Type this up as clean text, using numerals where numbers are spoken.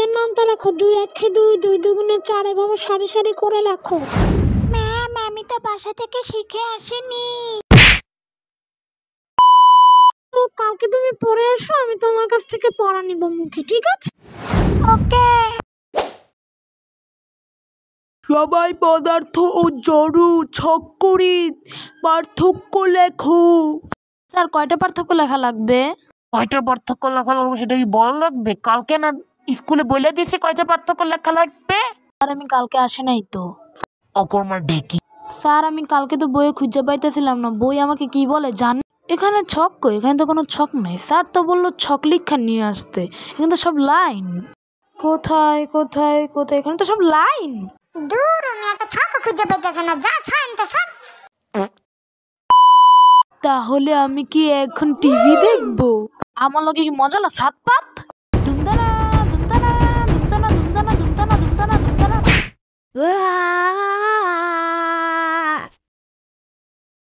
বইয়ের নামটা লেখো। 2 1 2 2 2 4 এভাবে সারি সারি করে লেখো। ম্যাম আমি তো বাসা থেকে শিখে আসিনি। তো কালকে তুমি পড়ে এসো, আমি তোমার কাছ থেকে পড়া নিব মুখে, ঠিক আছে? ওকে। সবাই পদার্থ ও জড় ছক্করিত পার্থক্য লেখো। স্যার কয়টা পার্থক্য লেখা লাগবে? কয়টা পার্থক্য লেখা লাগবে সেটা কি বলা লাগবে? কালকে না স্কুলে বলে দিয়েছি কয়টা পার্থক্য লেখা লাগবে। স্যার আমি কালকে আসে নাই তো। অকর্মার ডেকি। স্যার আমি কালকে তো বইয়ে খুঁজে পাইতেছিলাম না। বই আমাকে কি বলে জান? এখানে ছক কই? এখানে তো কোনো ছক নাই। স্যার তো বললো ছক লিখা নিয়ে আসতে, এখানে তো সব লাইন। কোথায় কোথায় কোথায়? এখানে তো সব লাইন। দূর আমি একটা ছক খুঁজে পাইতেছি না, যা শান্ত সব। তাহলে আমি কি এখন টিভি দেখবো? আমার লগে কি মজা না সাত পাত?